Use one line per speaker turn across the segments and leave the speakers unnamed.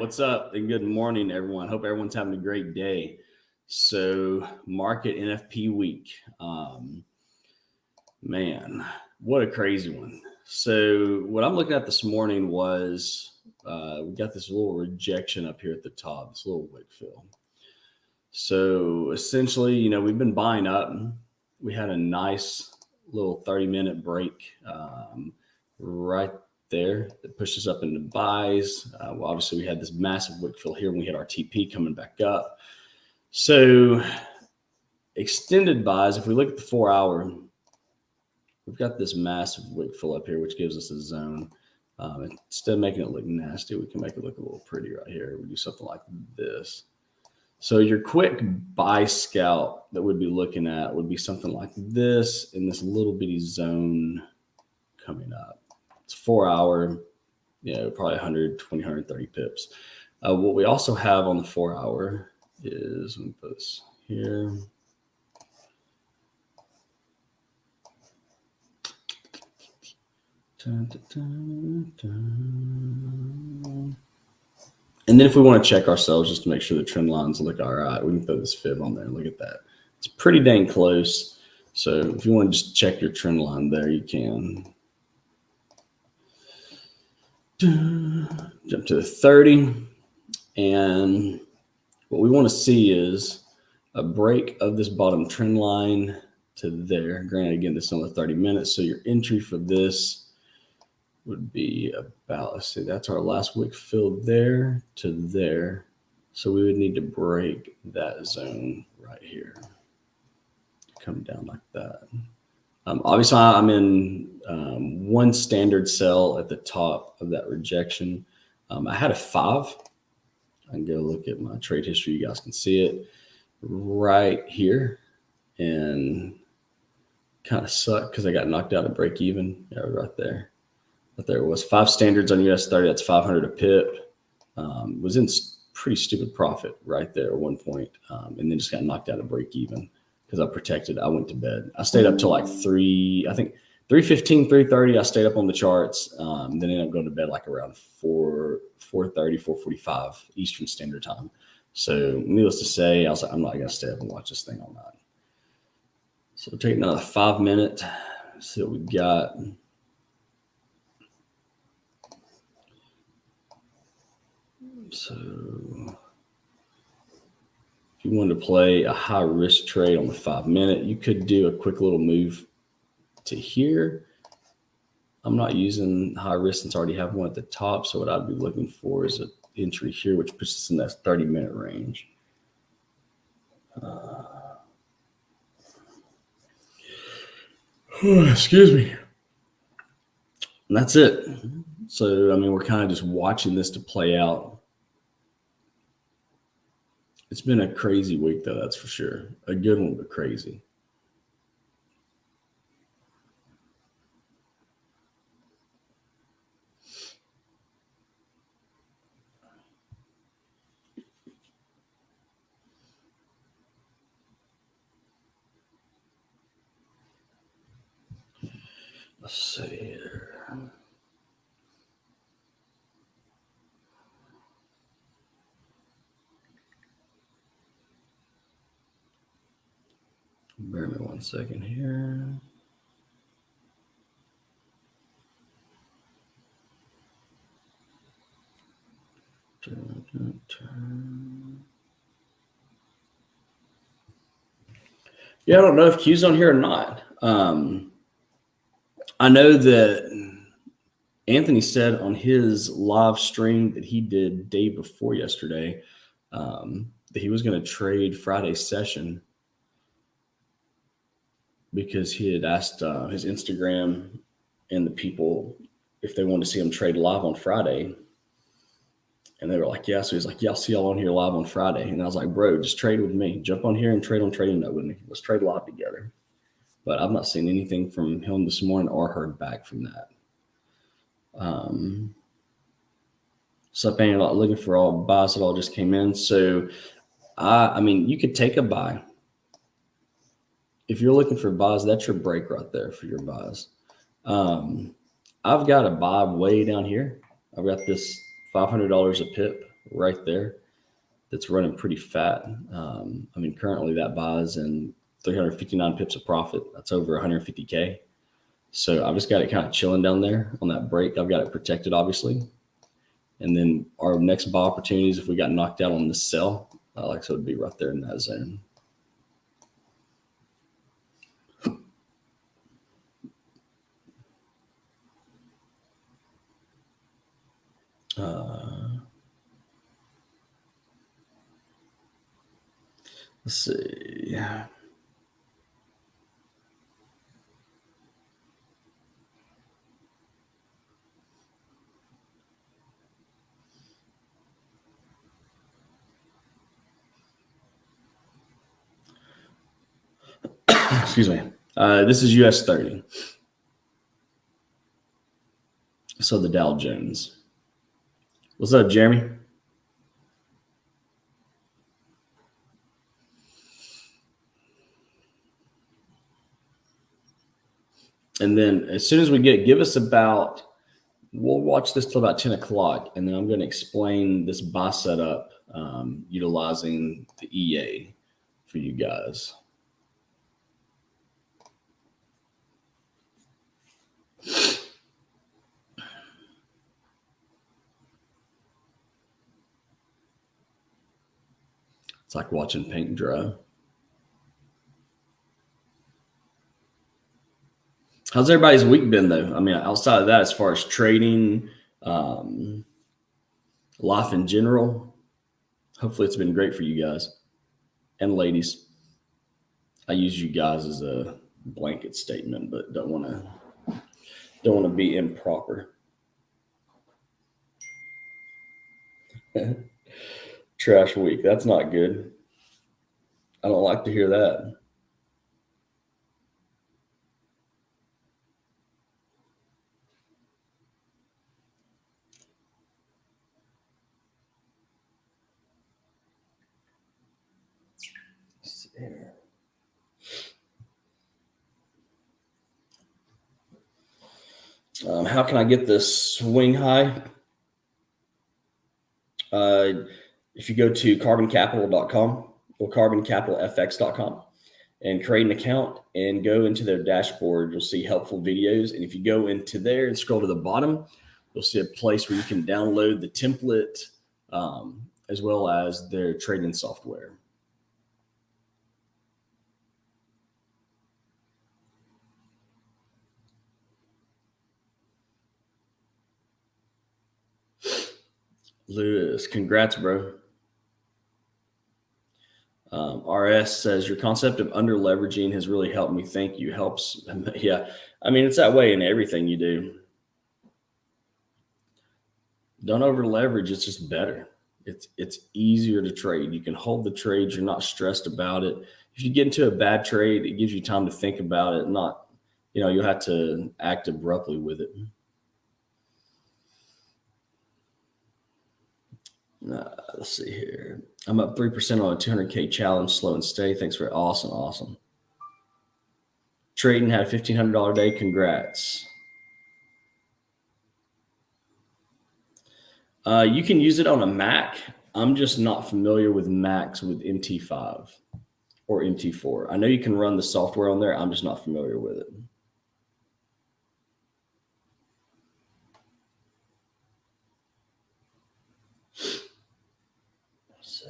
what's up? And good morning, everyone. Hope everyone's having a great day. So, market NFP week. Man, what a crazy one. So, what I'm looking at this morning was we got this little rejection up here at the top, this little wick fill. So, essentially, we've been buying up. We had a nice little 30-minute break right there that pushed us up into buys. Well, obviously we had this massive wick fill here when we hit our TP coming back up. So extended buys, if we look at the 4 hour, we've got this massive wick fill up here, which gives us a zone. Instead of making it look nasty, we can make it look a little pretty right here. We do something like this. So your quick buy scout that we'd be looking at would be something like this in this little bitty zone coming up. It's 4 hour, probably 120, 130 pips. What we also have on the 4 hour is, let me put this here. Dun, dun, dun, dun. And then if we want to check ourselves just to make sure the trend lines look all right, we can throw this fib on there and look at that. It's pretty dang close. So if you want to just check your trend line there, you can. Jump to the 30, and what we want to see is a break of this bottom trend line to there. Granted, again, this is only 30 minutes, so your entry for this would be about, let's see, that's our last wick fill there to there. So we would need to break that zone right here. Come down like that. Obviously, I'm in one standard sell at the top of that rejection. I had a 5. I can go look at my trade history. You guys can see it right here. And kind of sucked because I got knocked out at break even. Yeah, right there. But there it was 5 standards on US30. That's 500 a pip. Was in pretty stupid profit right there at one point. And then just got knocked out at break even. Because I protected, I went to bed. I stayed up till like 3:15, 3:30. I stayed up on the charts. Then ended up going to bed like around 4:30, 4:45 Eastern Standard Time. So needless to say, I was like, I'm not gonna stay up and watch this thing all night. So we'll take another 5 minutes. See what we got. So if you wanted to play a high risk trade on the 5 minute, you could do a quick little move to here. I'm not using high risk since I already have one at the top. So what I'd be looking for is an entry here, which puts us in that 30-minute range. Excuse me. And that's it. So, we're kind of just watching this to play out. It's been a crazy week, though, that's for sure. A good one, but crazy. Let's see here. Bear me 1 second here. Yeah, I don't know if Q's on here or not. I know that Anthony said on his live stream that he did day before yesterday that he was going to trade Friday's session because he had asked his Instagram and the people if they wanted to see him trade live on Friday. And they were like, yeah. So he's like, yeah, I'll see y'all on here live on Friday. And I was like, bro, just trade with me. Jump on here and trade on Trading Note with me. Let's trade live together. But I've not seen anything from him this morning or heard back from that. So I'm looking for all buys that all just came in. So, you could take a buy. If you're looking for buys, that's your break right there for your buys. I've got a buy way down here. I've got this $500 a pip right there that's running pretty fat. Currently that buys in 359 pips of profit. That's over 150K. So I've just got it kind of chilling down there on that break. I've got it protected, obviously. And then our next buy opportunities, if we got knocked out on the sell, like I said, would be right there in that zone. Let's see. Excuse me. This is US30. So the Dow Jones. What's up, Jeremy? And then as soon as we give us about, we'll watch this till about 10 o'clock. And then I'm going to explain this buy setup utilizing the EA for you guys. It's like watching paint dry. How's everybody's week been, though? I mean, outside of that, as far as trading, life in general, hopefully it's been great for you guys and ladies. I use you guys as a blanket statement, but don't want to be improper. Trash week. That's not good. I don't like to hear that. How can I get this swing high? If you go to carboncapital.com or carboncapitalfx.com and create an account and go into their dashboard, you'll see helpful videos. And if you go into there and scroll to the bottom, you'll see a place where you can download the template as well as their trading software. Lewis, congrats, bro. RS says your concept of under leveraging has really helped me. Thank you. Helps. Yeah. I mean, it's that way in everything you do. Don't over leverage. It's just better. It's easier to trade. You can hold the trades. You're not stressed about it. If you get into a bad trade, it gives you time to think about it. Not, you'll have to act abruptly with it. Let's see here. I'm up 3% on a 200K challenge, slow and steady. Thanks for awesome. Trading had a $1,500 day. Congrats. You can use it on a Mac. I'm just not familiar with Macs with MT5 or MT4. I know you can run the software on there. I'm just not familiar with it. Let's see.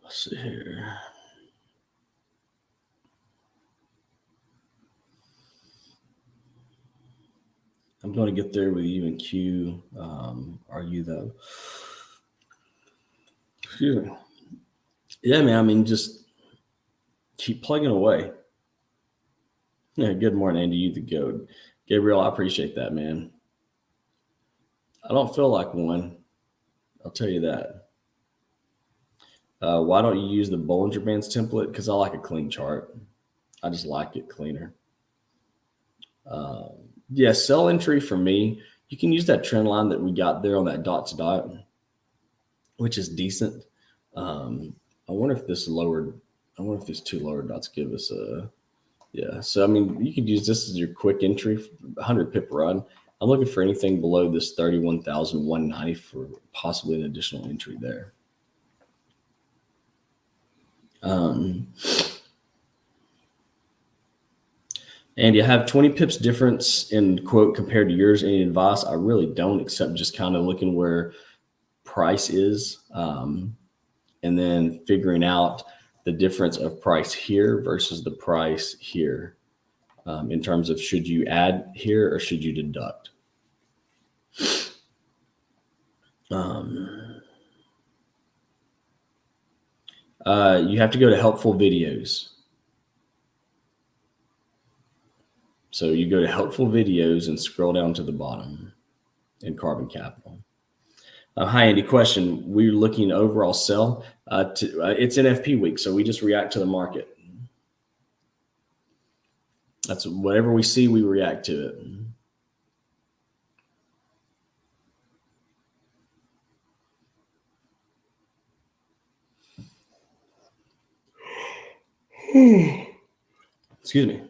Let's see here. I'm going to get there with you and Q. Are you though? Excuse me. Yeah, man. I mean, just keep plugging away. Yeah. Good morning, Andy. You the goat. Gabriel, I appreciate that, man. I don't feel like one. I'll tell you that. Why don't you use the Bollinger Bands template? Because I like a clean chart. I just like it cleaner. Yeah, sell entry for me. You can use that trend line that we got there on that dot to dot, which is decent. I wonder if this lowered. I wonder if these two lower dots give us a. Yeah, so I mean, you could use this as your quick entry, 100 pip run. I'm looking for anything below this 31,190 for possibly an additional entry there. And you have 20 pips difference in quote compared to yours. Any advice? I really don't, except just kind of looking where price is, and then figuring out the difference of price here versus the price here, in terms of should you add here or should you deduct. You have to go to helpful videos. So you go to helpful videos and scroll down to the bottom in Carbon Capital. Hi, Andy. Question. We're looking overall sell. It's NFP week, so we just react to the market. That's whatever we see, we react to it. Excuse me.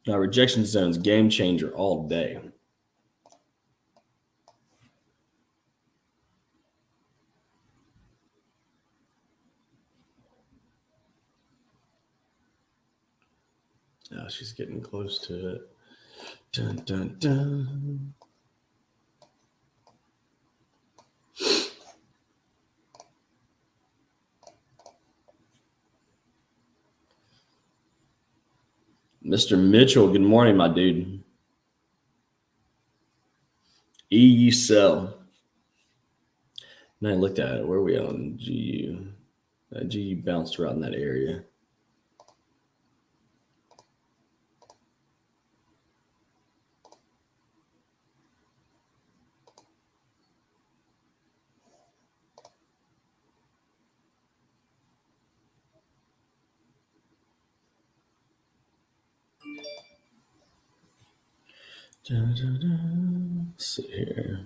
Rejection zones, game changer all day. Oh, she's getting close to it. Dun, dun, dun. Mr. Mitchell, good morning, my dude. EU sell. And I looked at it. Where are we on GU? GU bounced around that area. Let's see here.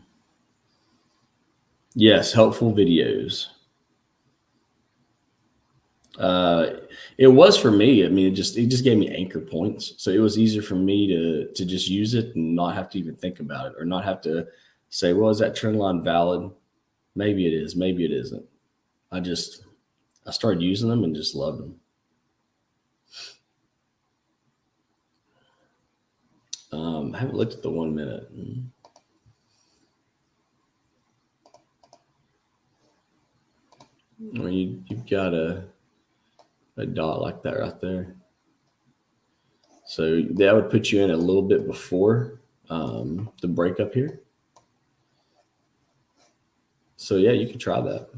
Yes, helpful videos. It was for me. I mean, it just gave me anchor points, so it was easier for me to just use it and not have to even think about it, or not have to say, well, is that trend line valid? Maybe it is, maybe it isn't. I started using them and just loved them. I haven't looked at the 1 minute. I mean, you've got a dot like that right there. So that would put you in a little bit before the breakup here. So yeah, you can try that.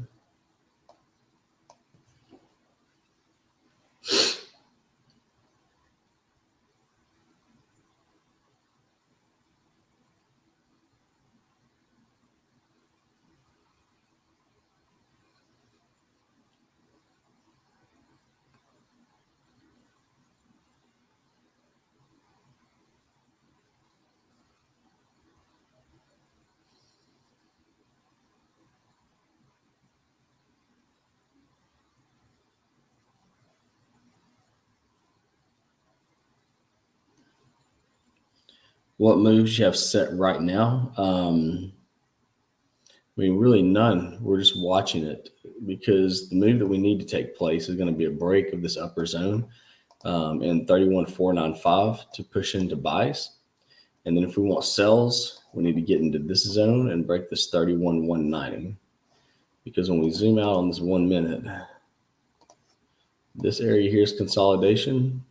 What moves you have set right now? I mean, really none. We're just watching it, because the move that we need to take place is going to be a break of this upper zone in 31,495 to push into buys. And then if we want sells, we need to get into this zone and break this 31,190. Because when we zoom out on this 1 minute, this area here is consolidation,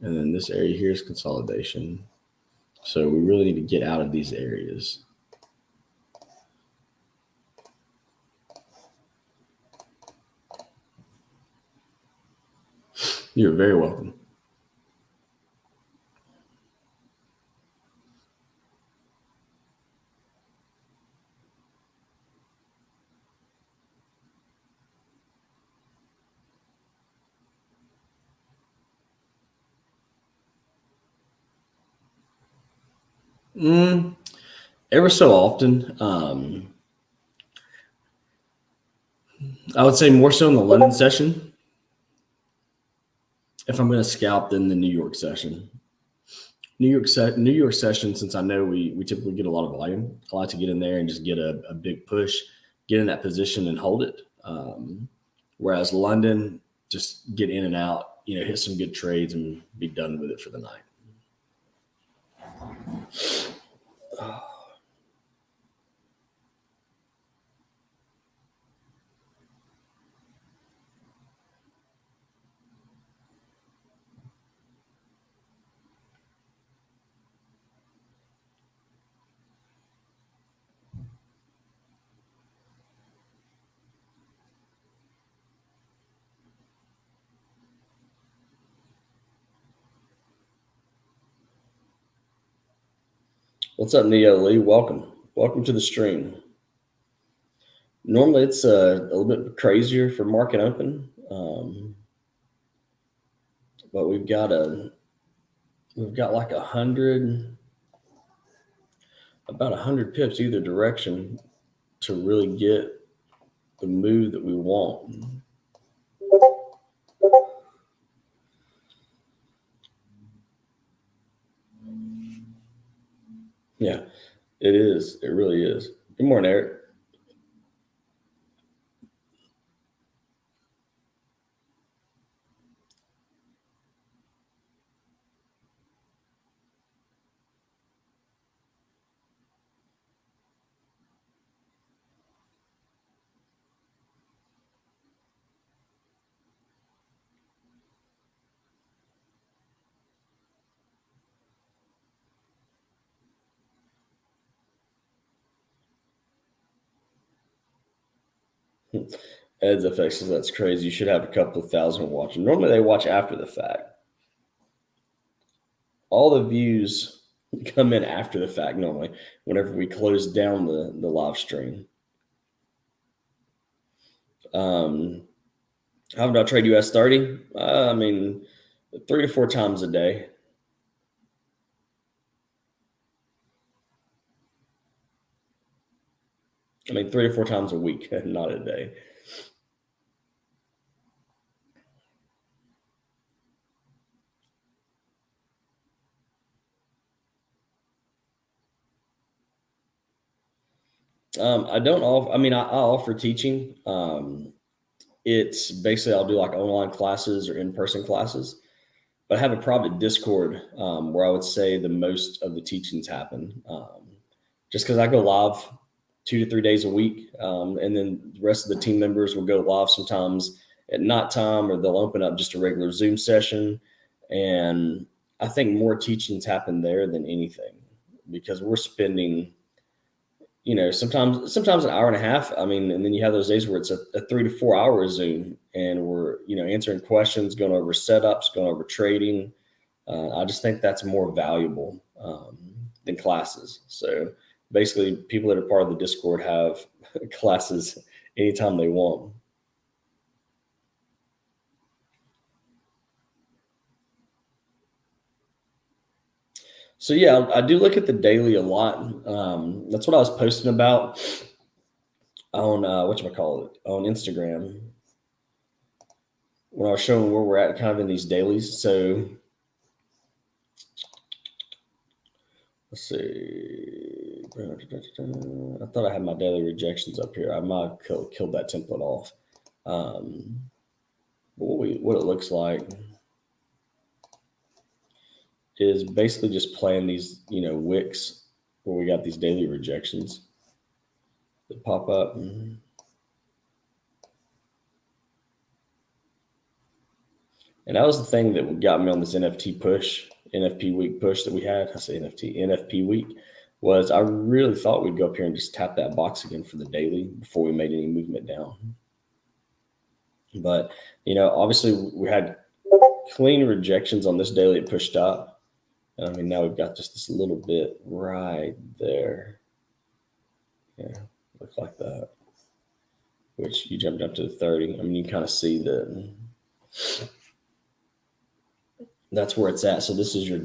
and then this area here is consolidation. So we really need to get out of these areas. You're very welcome. Ever so often, I would say more so in the London session if I'm going to scalp than the New York session. New York session, since I know we typically get a lot of volume, I like to get in there and just get a big push, get in that position and hold it. Whereas London, just get in and out, hit some good trades and be done with it for the night. What's up, Neo Lee? Welcome. Welcome to the stream. Normally it's a little bit crazier for market open, but we've got like about 100 pips either direction to really get the move that we want. Yeah, it is. It really is. Good morning, Eric. Ed's FX says that's crazy. You should have a couple of thousand watching. Normally they watch after the fact. All the views come in after the fact normally, whenever we close down the live stream. How about trade US30? I mean, 3 to 4 times a day. I mean, 3 to 4 times a week, not a day. I don't offer. I mean, I offer teaching. It's basically I'll do like online classes or in-person classes, but I have a private Discord where I would say the most of the teachings happen. Just because I go live 2 to 3 days a week, and then the rest of the team members will go live sometimes at nighttime, or they'll open up just a regular Zoom session. And I think more teachings happen there than anything because we're spending sometimes an hour and a half. I mean, and then you have those days where it's a 3 to 4 hour Zoom, and we're answering questions, going over setups, going over trading. I just think that's more valuable than classes. So basically, people that are part of the Discord have classes anytime they want. So yeah, I do look at the daily a lot. That's what I was posting about on whatchamacallit, on Instagram when I was showing where we're at kind of in these dailies. So let's see. I thought I had my daily rejections up here. I might have killed that template off. What it looks like is basically just playing these, wicks where we got these daily rejections that pop up. And that was the thing that got me on this NFT push NFP week push that we had, I say NFP week, was I really thought we'd go up here and just tap that box again for the daily before we made any movement down. But, obviously we had clean rejections on this daily at push stop. And I mean, now we've got just this little bit right there. Yeah, look like that. Which you jumped up to the 30. I mean, you kind of see that that's where it's at. So this is your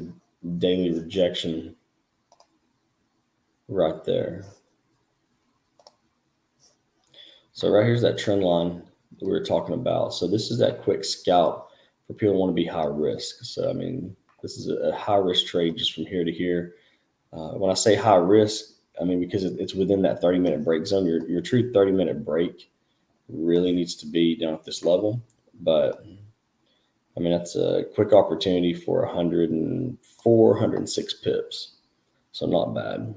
daily rejection right there. So right here's that trend line that we were talking about. So this is that quick scalp for people who want to be high risk. So, I mean, this is a high risk trade just from here to here. When I say high risk, I mean, because it's within that 30-minute break zone. Your true 30-minute break really needs to be down at this level. But, I mean, that's a quick opportunity for 104, 106 pips. So not bad.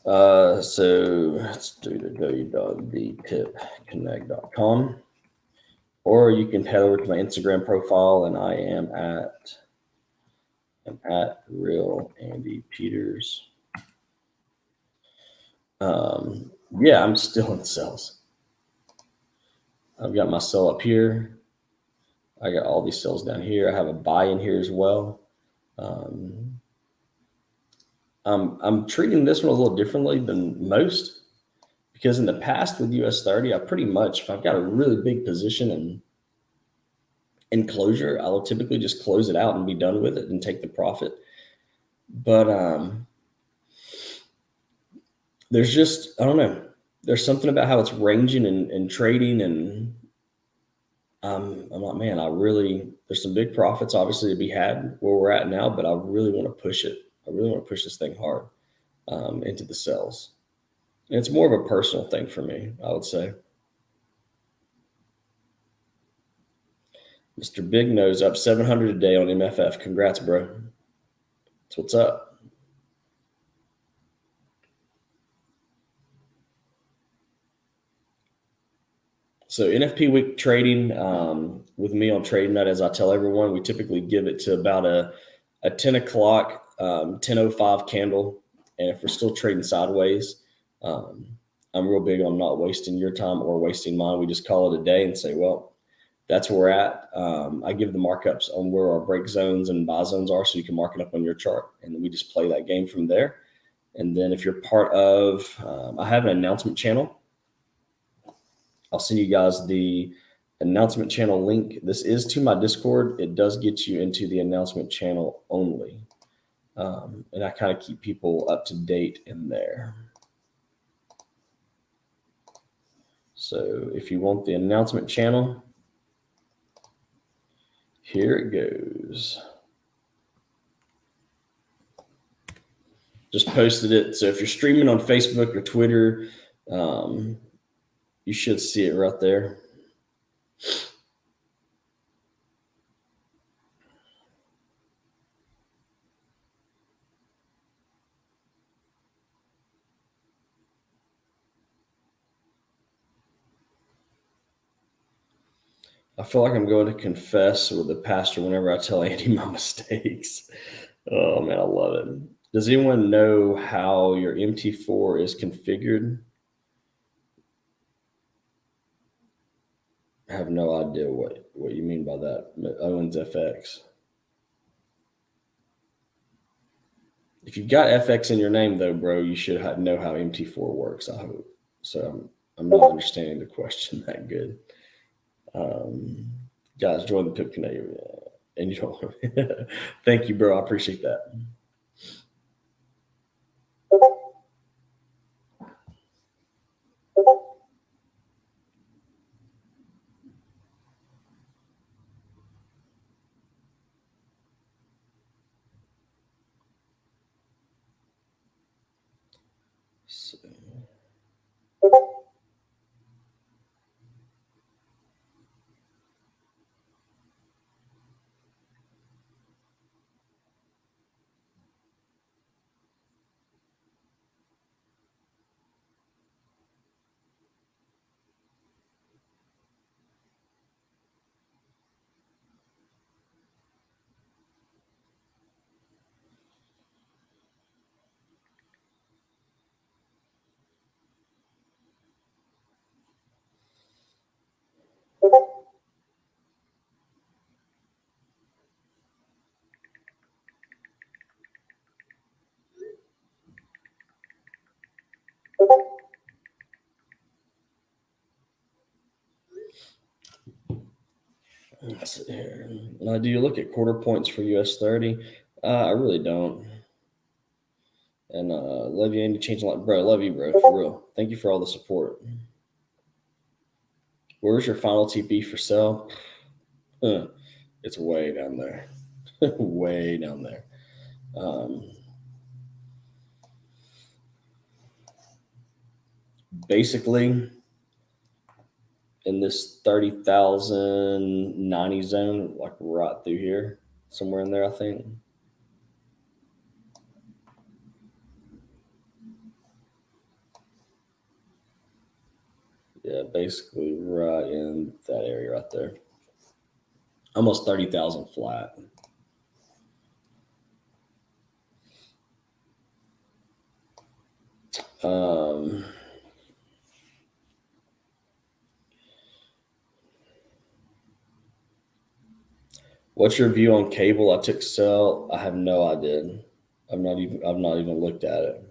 So let's do the www.thepipconnect.com, or you can head over to my Instagram profile, and I am at Real Andy Peters. Yeah, I'm still in sales. I've got my sell up here. I got all these sells down here. I have a buy in here as well. I'm treating this one a little differently than most, because in the past with US30, I pretty much, if I've got a really big position in closure, I will typically just close it out and be done with it and take the profit. But there's just, I don't know, there's something about how it's ranging and trading, and I'm like, man, there's some big profits obviously to be had where we're at now, but I really want to push it. I really want to push this thing hard into the sells. And it's more of a personal thing for me, I would say. Mr. Big Nose up 700 a day on MFF. Congrats, bro. That's what's up. So NFP week trading with me on Trading Nut, as I tell everyone, we typically give it to about a 10 o'clock, 10:05 candle. And if we're still trading sideways, I'm real big on not wasting your time or wasting mine. We just call it a day and say, well, that's where we're at. I give the markups on where our break zones and buy zones are, so you can mark it up on your chart. And then we just play that game from there. And then if you're part of, I have an announcement channel. I'll send you guys the announcement channel link. This is to my Discord. It does get you into the announcement channel only. And I kind of keep people up to date in there. So if you want the announcement channel, here it goes. Just posted it. So if you're streaming on Facebook or Twitter, you should see it right there. I feel like I'm going to confess with the pastor whenever I tell Andy my mistakes. Oh, man, I love it. Does anyone know how your MT4 is configured? I have no idea what you mean by that. Owens FX. If you've got FX in your name, though, bro, you should know how MT4 works, I hope. So I'm not understanding the question that good. Guys, join the Pip Connect. And you don't. Thank you, bro. I appreciate that. So, Let's see here. Do you look at quarter points for US30? I really don't. And love you, Andy. Change a lot, bro. Love you, bro. For real. Thank you for all the support. Where's your final TP for sale? It's way down there. Way down there. Basically, in this 30,090 zone, like right through here, somewhere in there, I think. Yeah, basically right in that area right there. Almost 30,000 flat. What's your view on cable? I took sell. I have no idea. I've not even looked at it.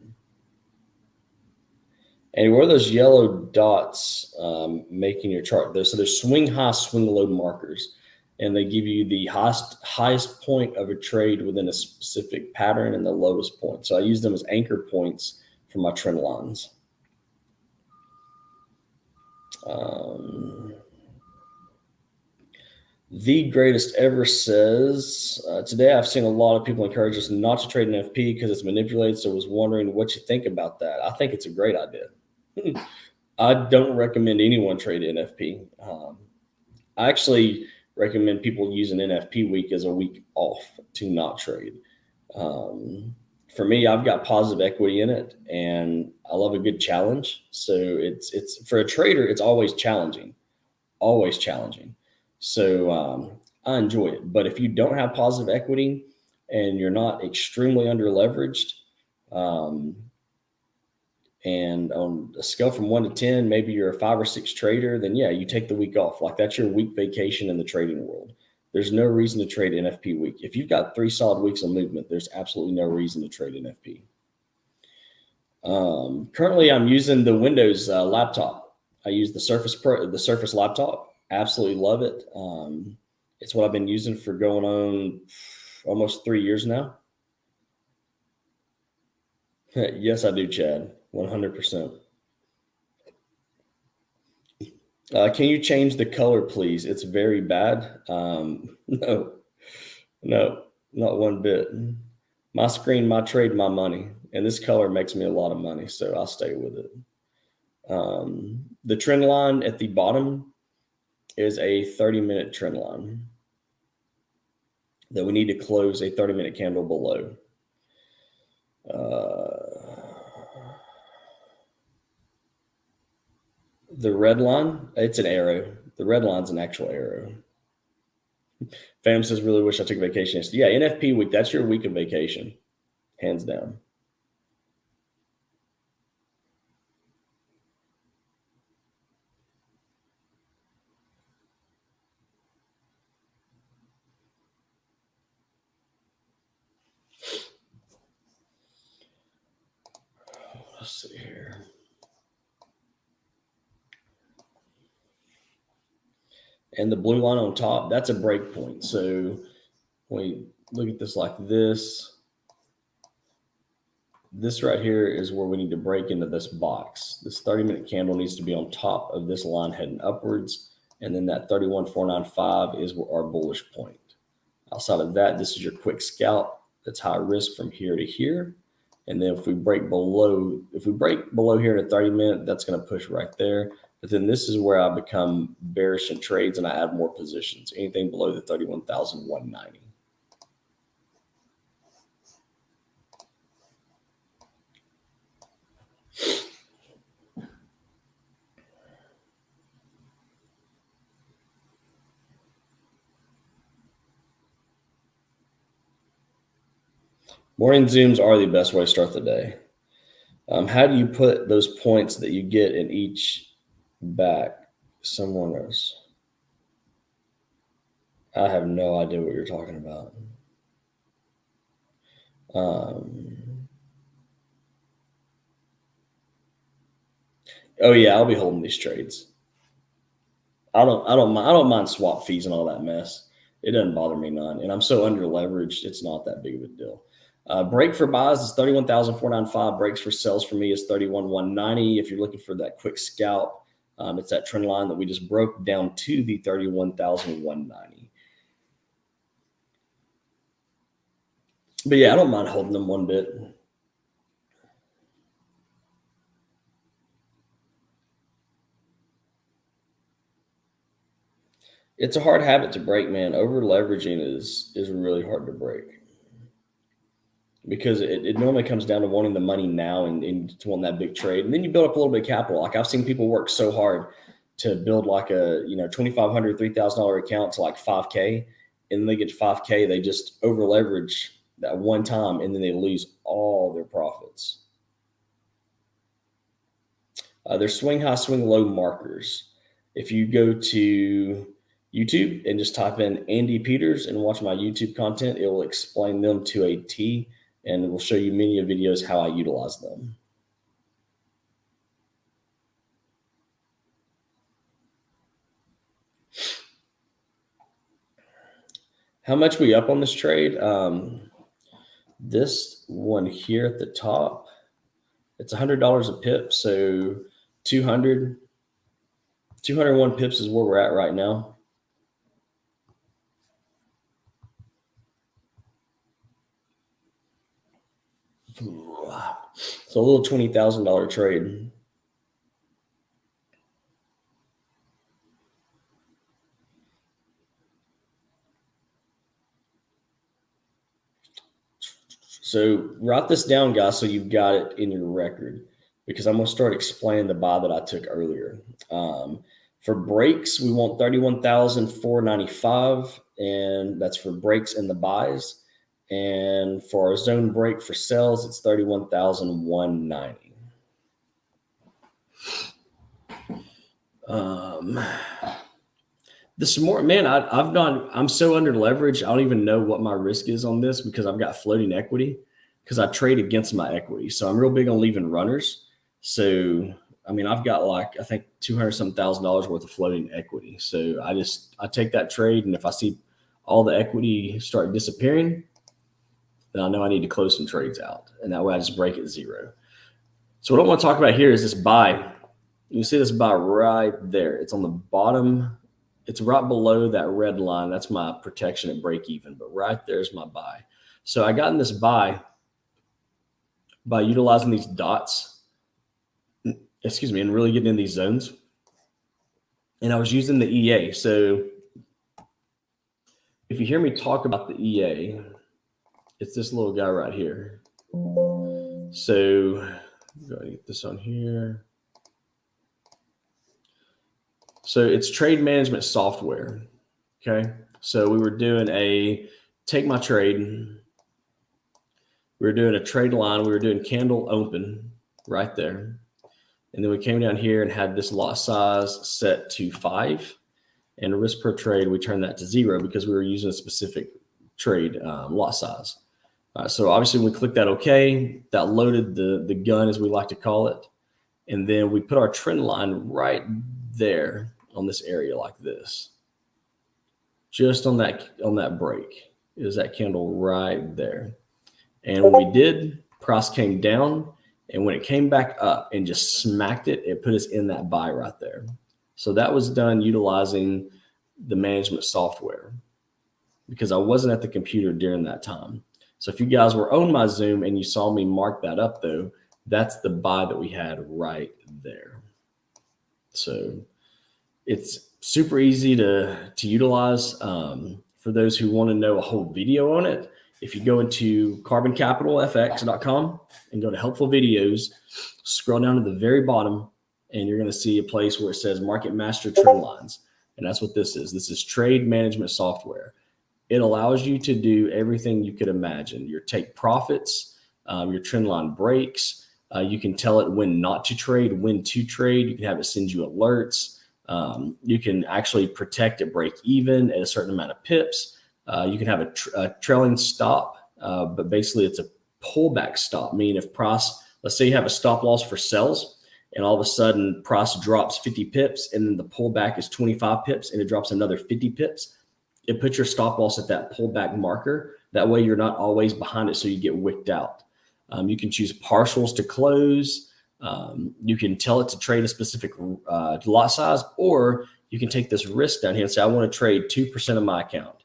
And where are those yellow dots making your chart? So there's swing high, swing low markers, and they give you the highest point of a trade within a specific pattern and the lowest point. So I use them as anchor points for my trend lines. The greatest ever says, today I've seen a lot of people encourage us not to trade an FP because it's manipulated. So I was wondering what you think about that. I think it's a great idea. I don't recommend anyone trade NFP. I actually recommend people use an NFP week as a week off to not trade. For me, I've got positive equity in it, and I love a good challenge. So it's for a trader, it's always challenging. So I enjoy it. But if you don't have positive equity and you're not extremely under leveraged, and on a scale from 1 to 10, maybe you're a 5 or 6 trader, then yeah, you take the week off. Like that's your week vacation in the trading world. There's no reason to trade NFP week. If you've got 3 solid weeks of movement, there's absolutely no reason to trade NFP. Currently, I'm using the Windows laptop. I use the Surface laptop. Absolutely love it. It's what I've been using for going on almost 3 years now. Yes, I do, Chad. 100%. Can you change the color, please? It's very bad. No, not one bit. My screen, my trade, my money. And this color makes me a lot of money, so I'll stay with it. The trend line at the bottom is a 30-minute trend line that we need to close a 30-minute candle below. The red line, it's an arrow. The red line's an actual arrow. Fam says, really wish I took a vacation yesterday. Yeah, NFP week, that's your week of vacation, hands down. Let's see here. And the blue line on top, that's a break point. So when we look at this like this right here is where we need to break into this box. This 30-minute candle needs to be on top of this line heading upwards. And then that 31,495 is our bullish point. Outside of that, this is your quick scalp. That's high risk from here to here. And then if we break below here in a 30-minute, that's going to push right there. But then this is where I become bearish in trades and I add more positions, anything below the 31,190. Morning Zooms are the best way to start the day. How do you put those points that you get in each back someone else? I have no idea what you're talking about. Oh yeah, I'll be holding these trades. I don't mind swap fees and all that mess. It doesn't bother me none, and I'm so under leveraged. It's not that big of a deal. Break for buys is 31,495. Breaks for sells for me is 31,190. If you're looking for that quick scalp, it's that trend line that we just broke down to the 31,190. But yeah, I don't mind holding them one bit. It's a hard habit to break, man. Over leveraging is really hard to break because it normally comes down to wanting the money now and to want that big trade. And then you build up a little bit of capital. Like I've seen people work so hard to build like a, $2,500, $3,000 account to like 5K. And then they get to 5K, they just over leverage that one time and then they lose all their profits. There's swing high, swing low markers. If you go to YouTube and just type in Andy Peters and watch my YouTube content, it will explain them to a T and it will show you many videos how I utilize them. How much we up on this trade? This one here at the top, it's $100 a pip. So 201 pips is where we're at right now. So a little $20,000 trade. So write this down, guys, so you've got it in your record, because I'm going to start explaining the buy that I took earlier. For breaks, we want 31,495, and that's for breaks and the buys. And for our zone break for sells, it's 31,190. This morning, man, I'm so under leverage. I don't even know what my risk is on this because I've got floating equity because I trade against my equity. So I'm real big on leaving runners. So, I mean, I've got like, I think $200,000 worth of floating equity. So I take that trade. And if I see all the equity start disappearing, then I know I need to close some trades out. And that way I just break at zero. So what I want to talk about here is this buy. You see this buy right there. It's on the bottom. It's right below that red line. That's my protection at break even, but right there's my buy. So I got in this buy by utilizing these dots, and really getting in these zones. And I was using the EA. So if you hear me talk about the EA, it's this little guy right here. So I'm going to get this on here. So it's trade management software. Okay. So we were doing a take my trade. We were doing a trade line. We were doing candle open right there. And then we came down here and had this lot size set to 5. And risk per trade, we turned that to 0 because we were using a specific trade lot size. So obviously when we clicked that OK, that loaded the gun, as we like to call it. And then we put our trend line right there on this area like this. Just on that break is that candle right there. And when we did, price came down. And when it came back up and just smacked it, it put us in that buy right there. So that was done utilizing the management software because I wasn't at the computer during that time. So if you guys were on my Zoom and you saw me mark that up though, that's the buy that we had right there. So it's super easy to utilize. For those who want to know a whole video on it, if you go into carboncapitalfx.com and go to helpful videos, scroll down to the very bottom, and you're going to see a place where it says Market Master Trend Lines. And that's what this is. This is trade management software. It allows you to do everything you could imagine. Your take profits, your trend line breaks. You can tell it when not to trade, when to trade. You can have it send you alerts. You can actually protect at break even at a certain amount of pips. You can have a trailing stop, but basically it's a pullback stop, meaning if price, let's say you have a stop loss for sells, and all of a sudden price drops 50 pips, and then the pullback is 25 pips, and it drops another 50 pips. It puts your stop loss at that pullback marker. That way you're not always behind it, so you get wicked out. You can choose partials to close. You can tell it to trade a specific lot size, or you can take this risk down here and say, I want to trade 2% of my account,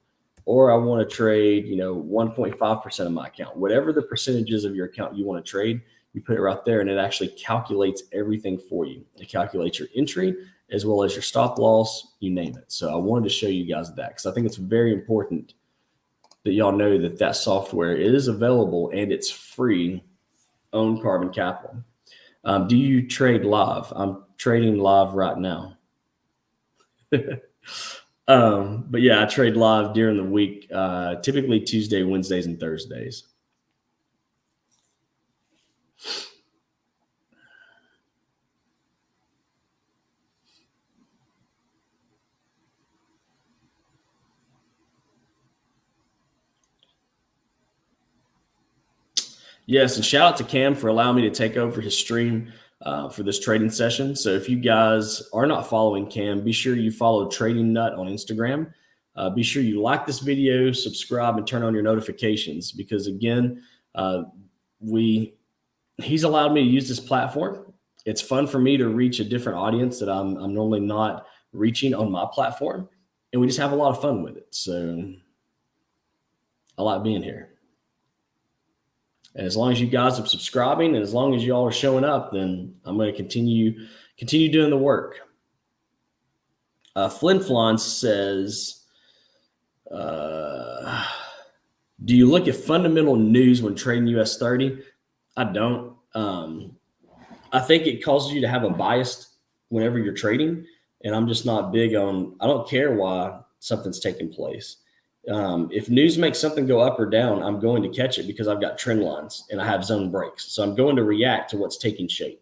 or I want to trade, 1.5% of my account. Whatever the percentages of your account you want to trade, you put it right there, and it actually calculates everything for you. It calculates your entry as well as your stop loss, you name it. So I wanted to show you guys that because I think it's very important that y'all know that software is available and it's free on Carbon Capital. Do you trade live? I'm trading live right now. But yeah, I trade live during the week, typically Tuesday, Wednesdays, and Thursdays. Yes, and shout out to Cam for allowing me to take over his stream for this trading session. So if you guys are not following Cam, be sure you follow Trading Nut on Instagram. Be sure you like this video, subscribe, and turn on your notifications because again, he's allowed me to use this platform. It's fun for me to reach a different audience that I'm normally not reaching on my platform, and we just have a lot of fun with it. So I like being here. And as long as you guys are subscribing and as long as y'all are showing up, then I'm going to continue doing the work. Flinflon says, do you look at fundamental news when trading US30? I don't. I think it causes you to have a bias whenever you're trading. And I'm just not big on, I don't care why something's taking place. If news makes something go up or down, I'm going to catch it because I've got trend lines and I have zone breaks. So I'm going to react to what's taking shape.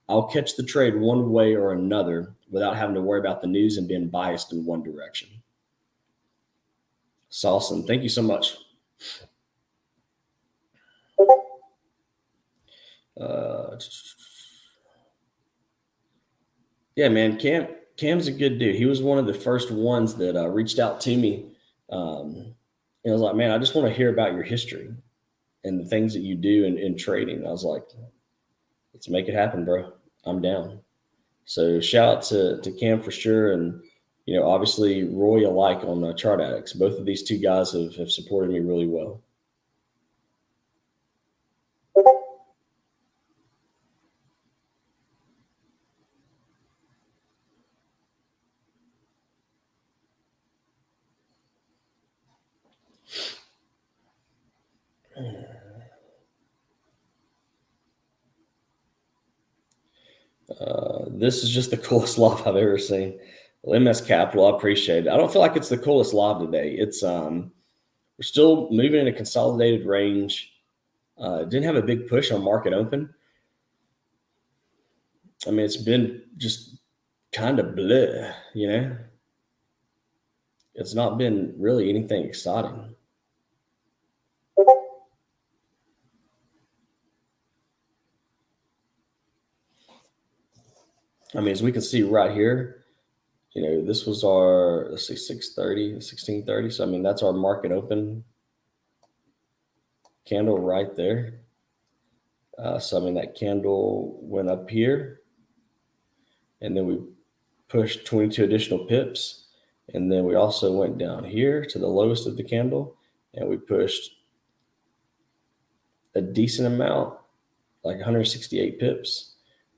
I'll catch the trade one way or another without having to worry about the news and being biased in one direction. Salson, thank you so much. Yeah, man, Cam's a good dude. He was one of the first ones that reached out to me. And I was like, man, I just want to hear about your history and the things that you do in trading. I was like, let's make it happen, bro. I'm down. So shout out to Cam for sure. And, obviously Roy alike on Chart Addicts. Both of these two guys have supported me really well. This is just the coolest live I've ever seen. Well, MS Capital, I appreciate it. I don't feel like it's the coolest live today. It's we're still moving in a consolidated range. Didn't have a big push on market open. I mean, it's been just kind of bleh, It's not been really anything exciting. I mean, as we can see right here, this was our, let's see, 630, 1630. So, I mean, that's our market open candle right there. So, I mean, that candle went up here and then we pushed 22 additional pips. And then we also went down here to the lowest of the candle and we pushed a decent amount, like 168 pips.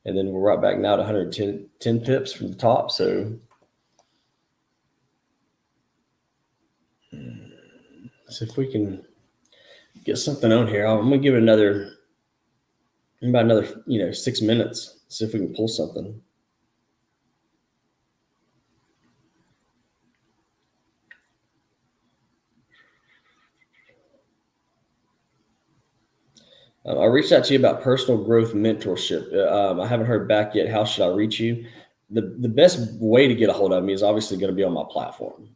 And then we're right back now to 110 pips from the top. So see if we can get something on here. I'm going to give it about another 6 minutes. See if we can pull something. I reached out to you about personal growth mentorship. I haven't heard back yet. How should I reach you? the best way to get a hold of me is obviously going to be on my platform.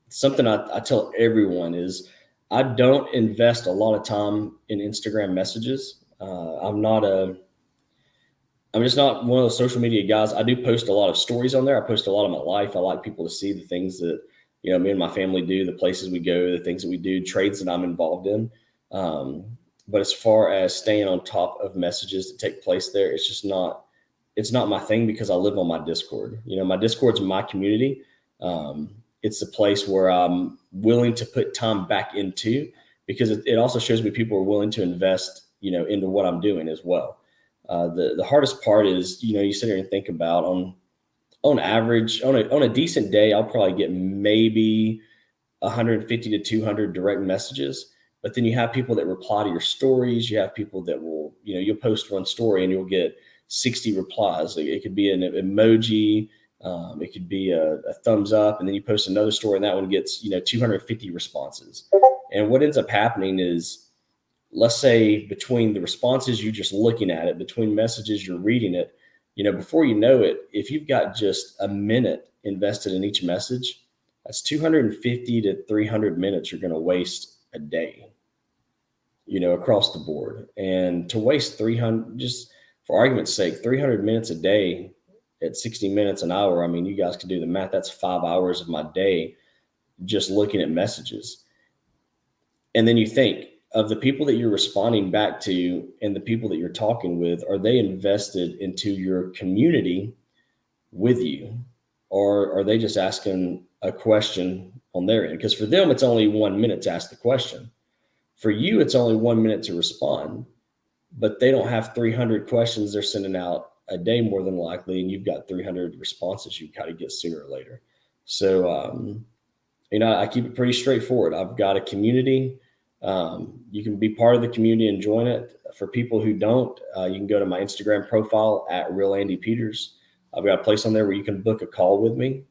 Something I tell everyone is I don't invest a lot of time in Instagram messages. I'm just not one of those social media guys. I do post a lot of stories on there. I post a lot of my life. I like people to see the things that, me and my family do, the places we go, the things that we do, trades that I'm involved in. But as far as staying on top of messages that take place there, it's not my thing because I live on my Discord. My Discord's my community. It's the place where I'm willing to put time back into, because it also shows me people are willing to invest, into what I'm doing as well. The hardest part is, you sit here and think about on average, on a decent day, I'll probably get maybe 150 to 200 direct messages. But then you have people that reply to your stories. You have people that will, you'll post one story and you'll get 60 replies. It could be an emoji. It could be a thumbs up. And then you post another story and that one gets, 250 responses. And what ends up happening is, let's say between the responses, you're just looking at it, between messages, you're reading it, before you know it, if you've got just a minute invested in each message, that's 250 to 300 minutes you're going to waste a day, across the board. And to waste 300, just for argument's sake, 300 minutes a day at 60 minutes an hour. I mean, you guys can do the math. That's 5 hours of my day just looking at messages. And then you think of the people that you're responding back to and the people that you're talking with, are they invested into your community with you? Or are they just asking a question on their end? Because for them, it's only 1 minute to ask the question. For you, it's only 1 minute to respond, but they don't have 300 questions they're sending out a day more than likely, and you've got 300 responses you've got to get sooner or later. So, I keep it pretty straightforward. I've got a community. You can be part of the community and join it. For people who don't, you can go to my Instagram profile at Real Andy Peters. I've got a place on there where you can book a call with me.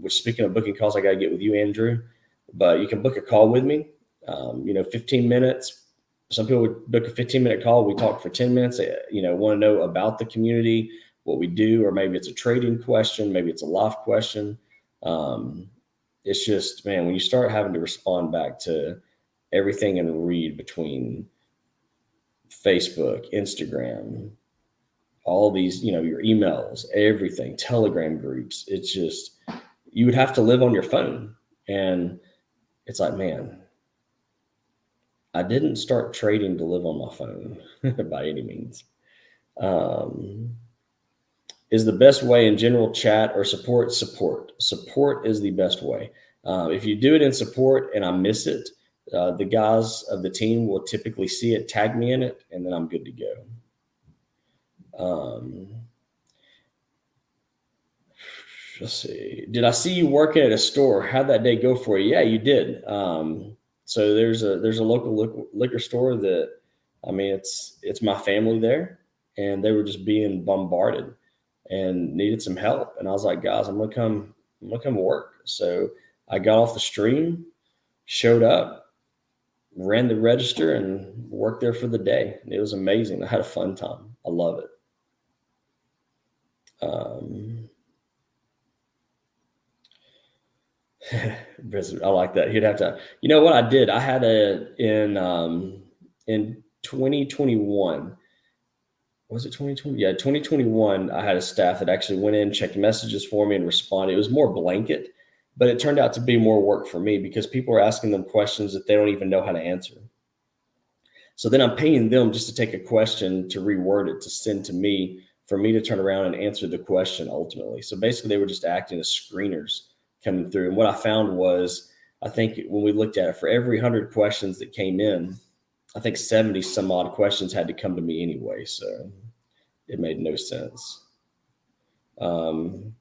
Which, speaking of booking calls, I got to get with you, Andrew. But you can book a call with me. 15 minutes. Some people would book a 15-minute call. We talk for 10 minutes. Want to know about the community, what we do, or maybe it's a trading question, maybe it's a life question. It's just, man, when you start having to respond back to everything and read between Facebook, Instagram, all these, your emails, everything, Telegram groups, it's just, you would have to live on your phone. And it's like, man, I didn't start trading to live on my phone by any means. Is the best way in general chat or support? Support is the best way. If you do it in support and I miss it, the guys of the team will typically see it, tag me in it, and then I'm good to go. Let's see. Did I see you working at a store? How'd that day go for you? Yeah, you did. So there's a local liquor store that, it's my family there, and they were just being bombarded and needed some help. And I was like, guys, I'm gonna come work. So I got off the stream, showed up, ran the register, and worked there for the day. It was amazing. I had a fun time. I love it. I like that. He'd have to, what I did, I had in 2021, was it 2020? Yeah, 2021, I had a staff that actually went in, checked messages for me and responded. It was more blanket, but it turned out to be more work for me because people are asking them questions that they don't even know how to answer. So then I'm paying them just to take a question, to reword it, to send to me, for me to turn around and answer the question ultimately. So basically they were just acting as screeners coming through. And what I found was, I think when we looked at it, for every 100 questions that came in, I think 70 some odd questions had to come to me anyway. So it made no sense. And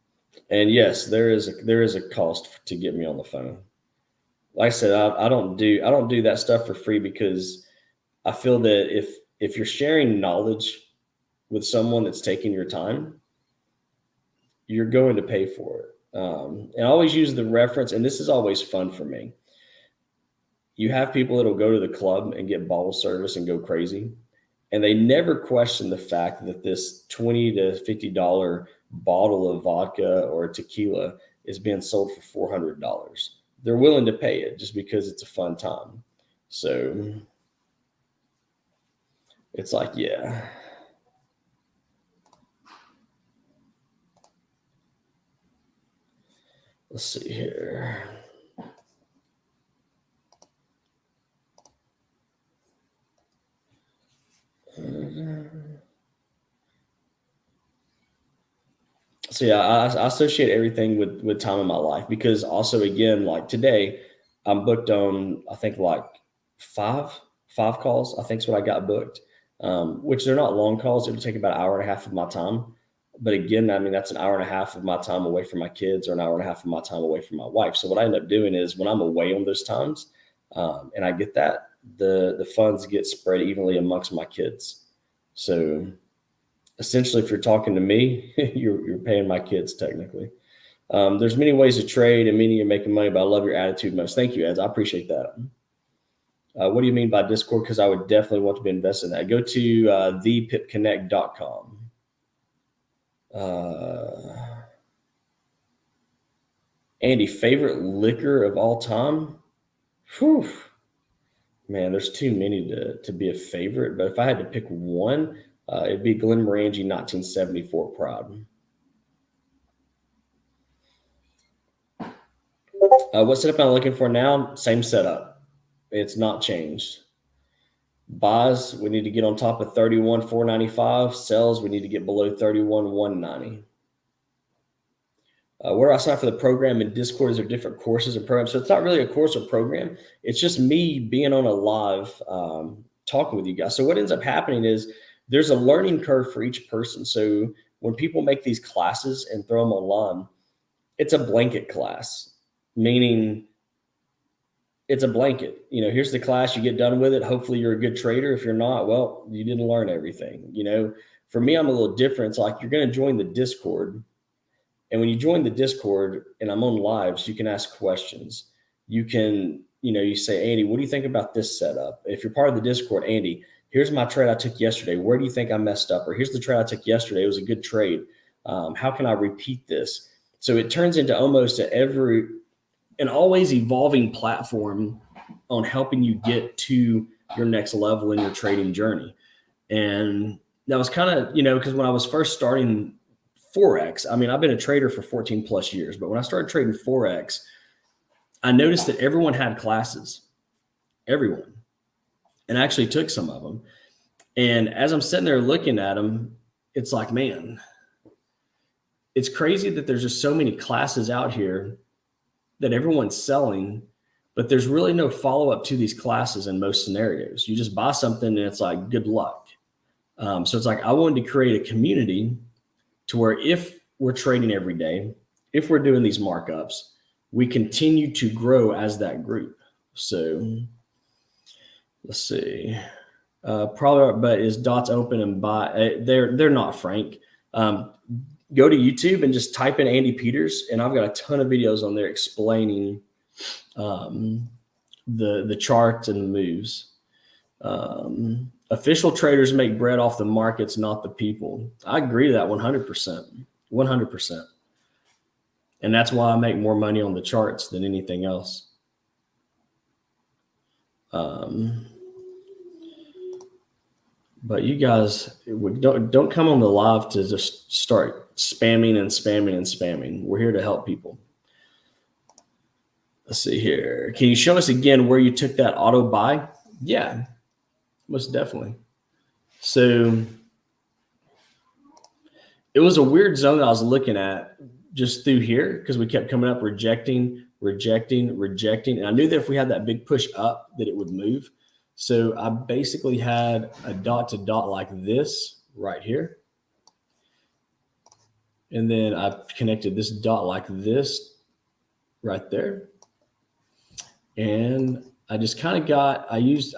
yes, there is a cost to get me on the phone. Like I said, I don't do that stuff for free, because I feel that if you're sharing knowledge with someone that's taking your time, you're going to pay for it. And I always use the reference, and this is always fun for me. You have people that'll go to the club and get bottle service and go crazy. And they never question the fact that this $20 to $50 bottle of vodka or tequila is being sold for $400. They're willing to pay it just because it's a fun time. So it's like, yeah. Let's see here. So yeah, I associate everything with time in my life, because also, again, like today, I'm booked on, I think, like five calls. I think is what I got booked, which they're not long calls. It'll take about an hour and a half of my time. But again, I mean, that's an hour and a half of my time away from my kids, or an hour and a half of my time away from my wife. So what I end up doing is, when I'm away on those times, and I get that, the funds get spread evenly amongst my kids. So essentially, if you're talking to me, you're paying my kids technically. There's many ways to trade, and many are making money, but I love your attitude most. Thank you, Eds. I appreciate that. What do you mean by Discord? Because I would definitely want to be invested in that. Go to thepipconnect.com. Andy, favorite liquor of all time? Whew. Man, there's too many to be a favorite. But if I had to pick one, it'd be Glenmorangie 1974 Pride. What setup am I looking for now? Same setup. It's not changed. Buys, we need to get on top of 31,495. Sells, we need to get below 31,190. Where do I sign up for the program in Discord? Is there different courses and programs? So it's not really a course or program. It's just me being on a live talking with you guys. So what ends up happening is, there's a learning curve for each person. So when people make these classes and throw them online, it's a blanket class, meaning it's a blanket. Here's the class, you get done with it. Hopefully you're a good trader. If you're not, well, you didn't learn everything. For me, I'm a little different. It's like, you're going to join the Discord. And when you join the Discord and I'm on lives, you can ask questions. You can, you say, Andy, what do you think about this setup? If you're part of the Discord, Andy, here's my trade I took yesterday. Where do you think I messed up? Or here's the trade I took yesterday. It was a good trade. How can I repeat this? So it turns into almost an always evolving platform on helping you get to your next level in your trading journey. And that was kind of, because when I was first starting Forex, I mean, I've been a trader for 14 plus years, but when I started trading Forex, I noticed that everyone had classes, everyone. And I actually took some of them. And as I'm sitting there looking at them, it's like, man, it's crazy that there's just so many classes out here that everyone's selling, but there's really no follow-up to these classes in most scenarios. You just buy something and it's like, good luck. So it's like, I wanted to create a community to where, if we're trading every day, if we're doing these markups, we continue to grow as that group. So let's see. Probably, but is dots open and buy? They're not, Frank. Go to YouTube and just type in Andy Peters, and I've got a ton of videos on there explaining the charts and the moves. Official traders make bread off the markets, not the people. I agree to that 100%. 100%. And that's why I make more money on the charts than anything else. But you guys don't come on the live to just start spamming and spamming and spamming. We're here to help people. Let's see here. Can you show us again where you took that auto buy? Yeah, most definitely. So it was a weird zone that I was looking at just through here, because we kept coming up, rejecting. And I knew that if we had that big push up, that it would move. So I basically had a dot to dot like this right here. And then I connected this dot like this right there. And I just kind of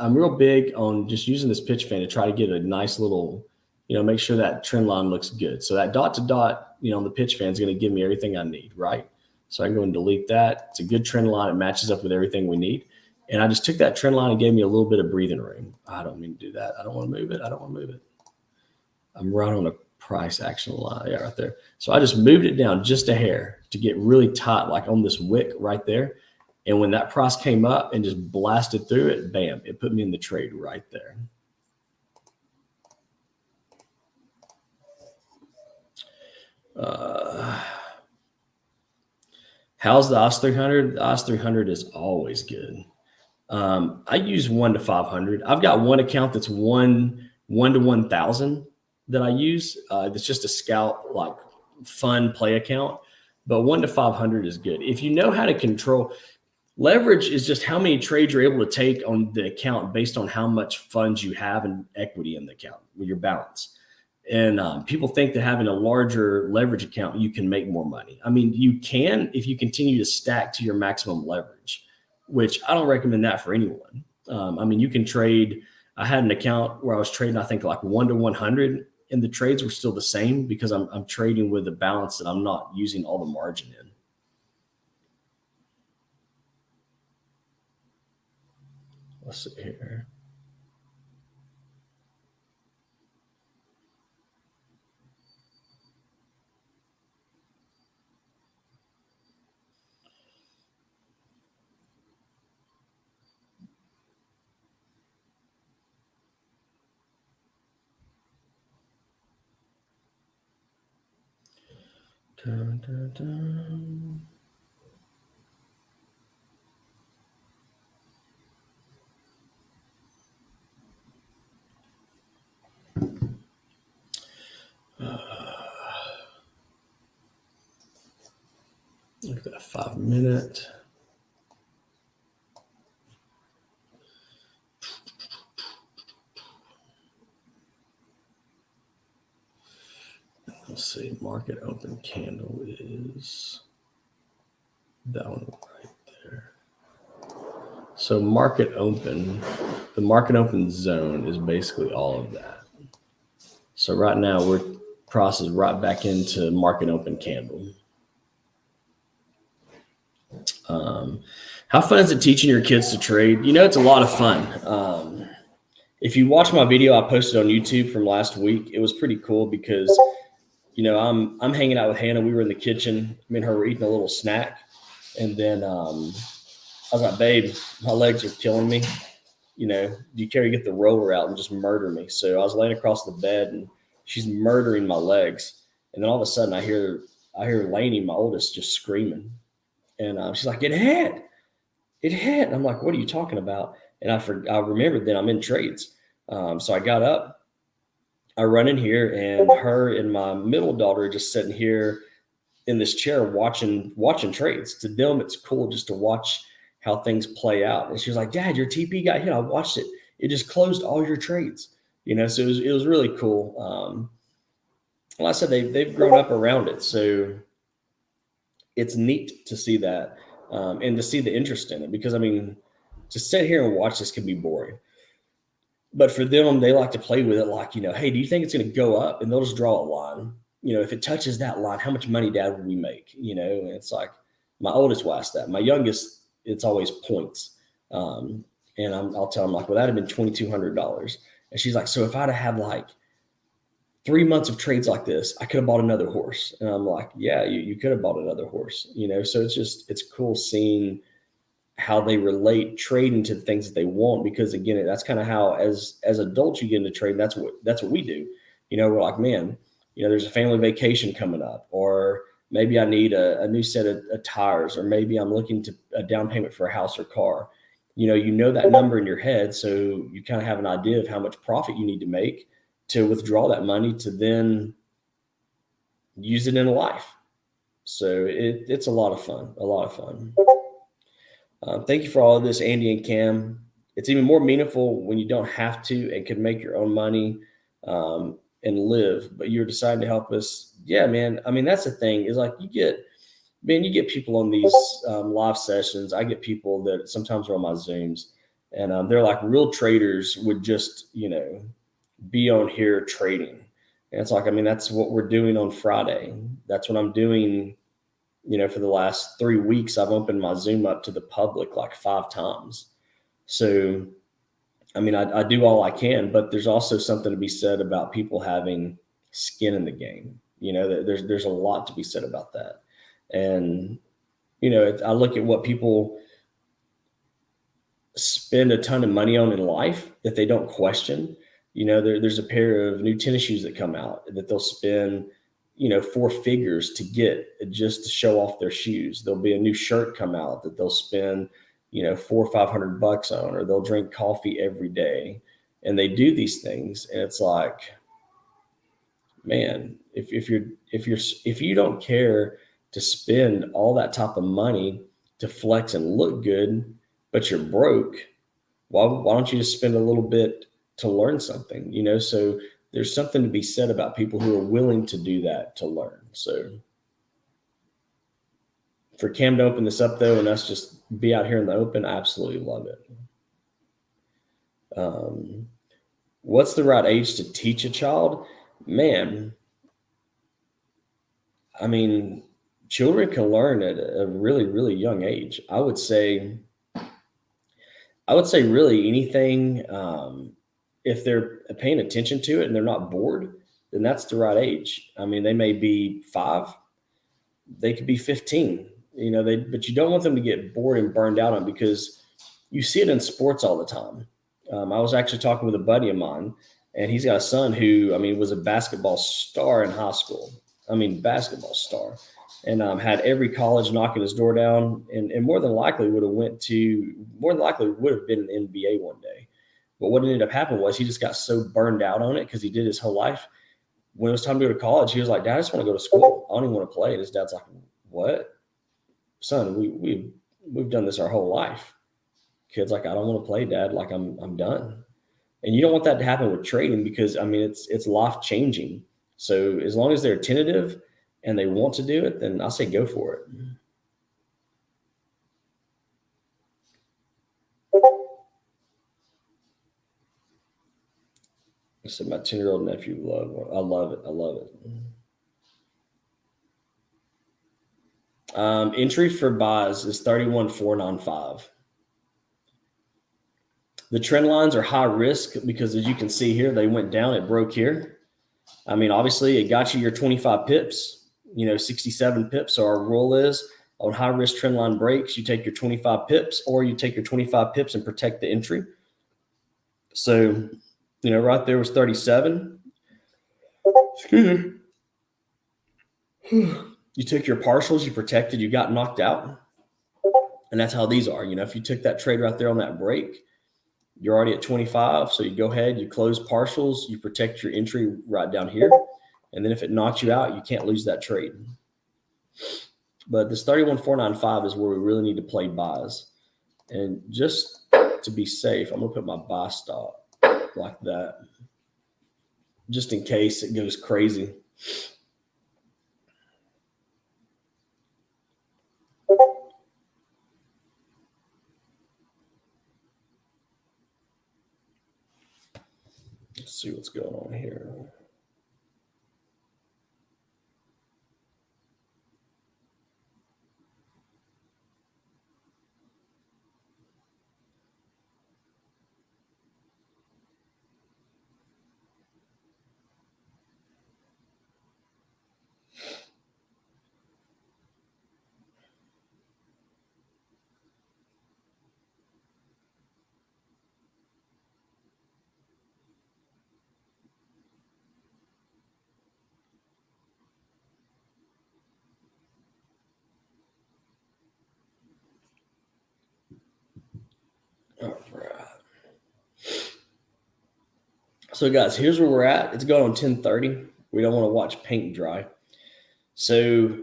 I'm real big on just using this pitch fan to try to get a nice little, make sure that trend line looks good. So that dot to dot, on the pitch fan is going to give me everything I need, right? So I can go and delete that. It's a good trend line. It matches up with everything we need. And I just took that trend line and gave me a little bit of breathing room. I don't mean to do that. I don't want to move it. I don't want to move it. I'm right on a price action line. Yeah, right there. So I just moved it down just a hair to get really tight, like on this wick right there. And when that price came up and just blasted through it, bam, it put me in the trade right there. How's the OS 300? The OS 300 is always good. I use 1 to 500. I've got one account that's one to 1,000 that I use. That's just a scout, like fun play account. But 1 to 500 is good. If you know how to control leverage, is just how many trades you're able to take on the account based on how much funds you have and equity in the account with your balance. And people think that having a larger leverage account, you can make more money. I mean, you can if you continue to stack to your maximum leverage, which I don't recommend that for anyone. I mean, you can trade. I had an account where I was trading, I think like 1 to 100, and the trades were still the same because I'm trading with a balance that I'm not using all the margin in. Let's see here. Dun, dun, dun. Look at that 5 minute. Let's see, market open candle is that one right there. So market open, the market open zone is basically all of that. So right now we're processed right back into market open candle. How fun is it teaching your kids to trade? You know, it's a lot of fun. If you watch my video I posted on YouTube from last week, it was pretty cool because, you know, I'm hanging out with Hannah. We were in the kitchen. Me and her were eating a little snack. And then I was like, babe, my legs are killing me. You know, do you care to get the roller out and just murder me? So I was laying across the bed and she's murdering my legs. And then all of a sudden I hear Lainey, my oldest, just screaming. And she's like, it hit. And I'm like, what are you talking about? And I remembered that I'm in trades. So I got up, I run in here, and her and my middle daughter are just sitting here in this chair watching trades. To them, it's cool just to watch how things play out. And she was like, Dad, your TP got hit. I watched it. It just closed all your trades. You know, so it was really cool. Like I said, they've grown up around it. So it's neat to see that and to see the interest in it, because I mean, to sit here and watch this can be boring. But for them, they like to play with it like, you know, hey, do you think it's going to go up? And they'll just draw a line. You know, if it touches that line, how much money, Dad, would we make? You know, and it's like my oldest will ask that. My youngest, it's always points. And I'll tell them like, well, that'd have been $2,200. And she's like, so if I'd have had like 3 months of trades like this, I could have bought another horse. And I'm like, yeah, you could have bought another horse, you know? So it's cool seeing how they relate trading to the things that they want, because again, that's kind of how as adults you get into trading. That's what we do. You know, we're like, man, you know, there's a family vacation coming up, or maybe I need a new set of tires, or maybe I'm looking to a down payment for a house or car. You know that number in your head, so you kind of have an idea of how much profit you need to make to withdraw that money to then use it in life. So it's a lot of fun. Thank you for all of this, Andy and Cam. It's even more meaningful when you don't have to and can make your own money and live, but you're deciding to help us. Yeah, man. I mean, that's the thing, is like you get people on these live sessions. I get people that sometimes are on my Zooms, and they're like real traders would just, you know, be on here trading. And it's like, I mean, that's what we're doing on Friday. That's what I'm doing. You know, for the last 3 weeks, I've opened my Zoom up to the public like 5 times. So, I mean, I do all I can, but there's also something to be said about people having skin in the game. There's a lot to be said about that. And, I look at what people spend a ton of money on in life that they don't question. There's a pair of new tennis shoes that come out that they'll spend, four figures to get just to show off their shoes. There'll be a new shirt come out that they'll spend, $400 or $500 on, or they'll drink coffee every day. And they do these things. And it's like, man, if you don't care to spend all that type of money to flex and look good, but you're broke, why don't you just spend a little bit to learn something? So there's something to be said about people who are willing to do that to learn. So for Cam to open this up though, and us just be out here in the open, I absolutely love it. What's the right age to teach a child? Man, I mean, children can learn at a really, really young age. I would say really anything. If they're paying attention to it and they're not bored, then that's the right age. I mean, they may be 5, they could be 15, but you don't want them to get bored and burned out on it, because you see it in sports all the time. I was actually talking with a buddy of mine, and he's got a son who, was a basketball star in high school. Basketball star, and had every college knocking his door down, and more than likely would have been in the NBA one day. But what ended up happening was he just got so burned out on it because he did his whole life. When it was time to go to college, he was like, "Dad, I just want to go to school. I don't even want to play." And his dad's like, "What, son? We've done this our whole life." Kid's like, "I don't want to play, Dad. Like I'm done." And you don't want that to happen with trading, because it's life changing. So as long as they're tentative and they want to do it, then I say go for it. I said my 10-year-old nephew I love it. I love it. Entry for buys is 31,495. The trend lines are high risk because, as you can see here, they went down. It broke here. Obviously, it got you your 25 pips, 67 pips. So our rule is on high risk trend line breaks, you take your 25 pips, or you take your 25 pips and protect the entry. So, right there was 37. Excuse me. You took your partials, you protected, you got knocked out. And that's how these are. If you took that trade right there on that break, you're already at 25. So you go ahead, you close partials, you protect your entry right down here. And then if it knocks you out, you can't lose that trade. But this 31,495 is where we really need to play buys. And just to be safe, I'm going to put my buy stop like that, just in case it goes crazy. Let's see what's going on here. All right. So guys, here's where we're at. It's going on 10:30. We don't want to watch paint dry. So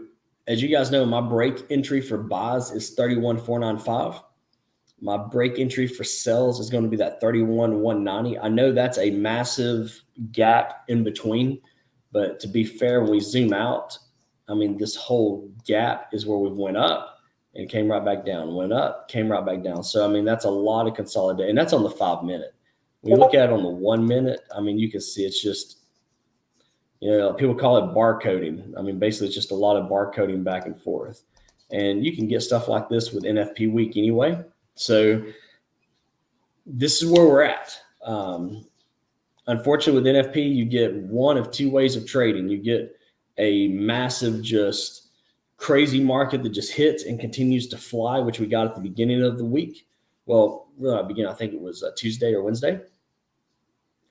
as you guys know, my break entry for buys is 31,495. My break entry for sells is going to be that 31,190. I know that's a massive gap in between, but to be fair, when we zoom out, this whole gap is where we've went up and came right back down, went up, came right back down. So, that's a lot of consolidation, and that's on the 5-minute. When you look at it on the 1 minute, you can see it's just, people call it barcoding. Basically it's just a lot of barcoding back and forth, and you can get stuff like this with NFP week anyway. So this is where we're at. Unfortunately, with NFP, you get one of two ways of trading. You get a massive, just crazy market that just hits and continues to fly, which we got at the beginning of the week. Well, really not beginning, I think it was Tuesday or Wednesday.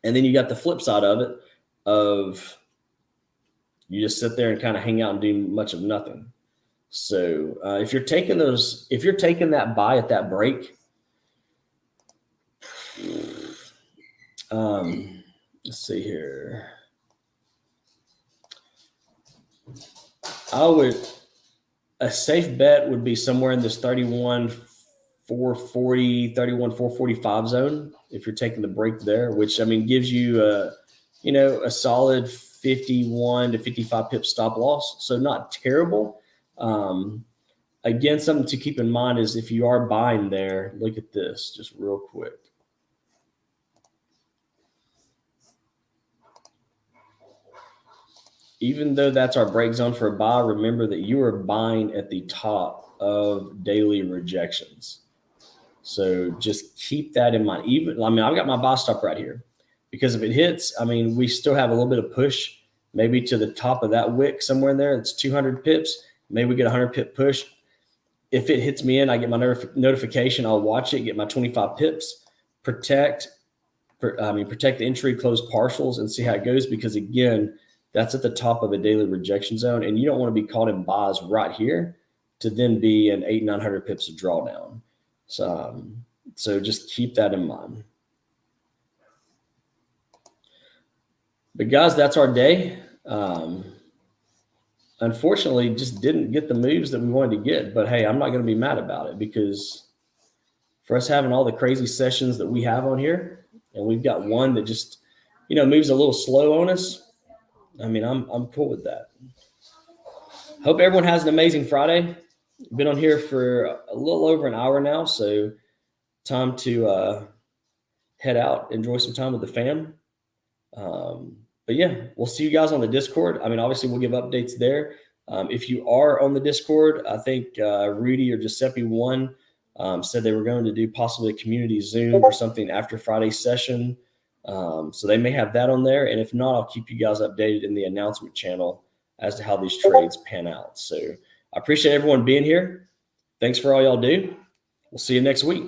And then you got the flip side of it, of you just sit there and kind of hang out and do much of nothing. So if you're taking that buy at that break, let's see here. A safe bet would be somewhere in this 31,440, 31,445 zone. If you're taking the break there, which gives you a solid 51 to 55 pip stop loss. So not terrible. Again, something to keep in mind is if you are buying there, look at this just real quick. Even though that's our break zone for a buy, remember that you are buying at the top of daily rejections. So just keep that in mind. I've got my buy stop right here because if it hits, we still have a little bit of push, maybe to the top of that wick somewhere in there. It's 200 pips. Maybe we get a 100 pip push. If it hits me in, I get my notification. I'll watch it, get my 25 pips, protect the entry, close partials, and see how it goes. Because again, that's at the top of a daily rejection zone, and you don't want to be caught in buys right here to then be an 800-900 pips of drawdown. So just keep that in mind. But guys, that's our day. Unfortunately, just didn't get the moves that we wanted to get. But hey, I'm not going to be mad about it because for us having all the crazy sessions that we have on here, and we've got one that just moves a little slow on us. I'm cool with that. Hope everyone has an amazing Friday. Been on here for a little over an hour now, so time to head out, enjoy some time with the fam. But yeah, we'll see you guys on the Discord. Obviously we'll give updates there. If you are on the Discord, I think Rudy or Giuseppe one said they were going to do possibly a community Zoom or something after Friday's session. So they may have that on there. And if not, I'll keep you guys updated in the announcement channel as to how these trades pan out. So I appreciate everyone being here. Thanks for all y'all do. We'll see you next week.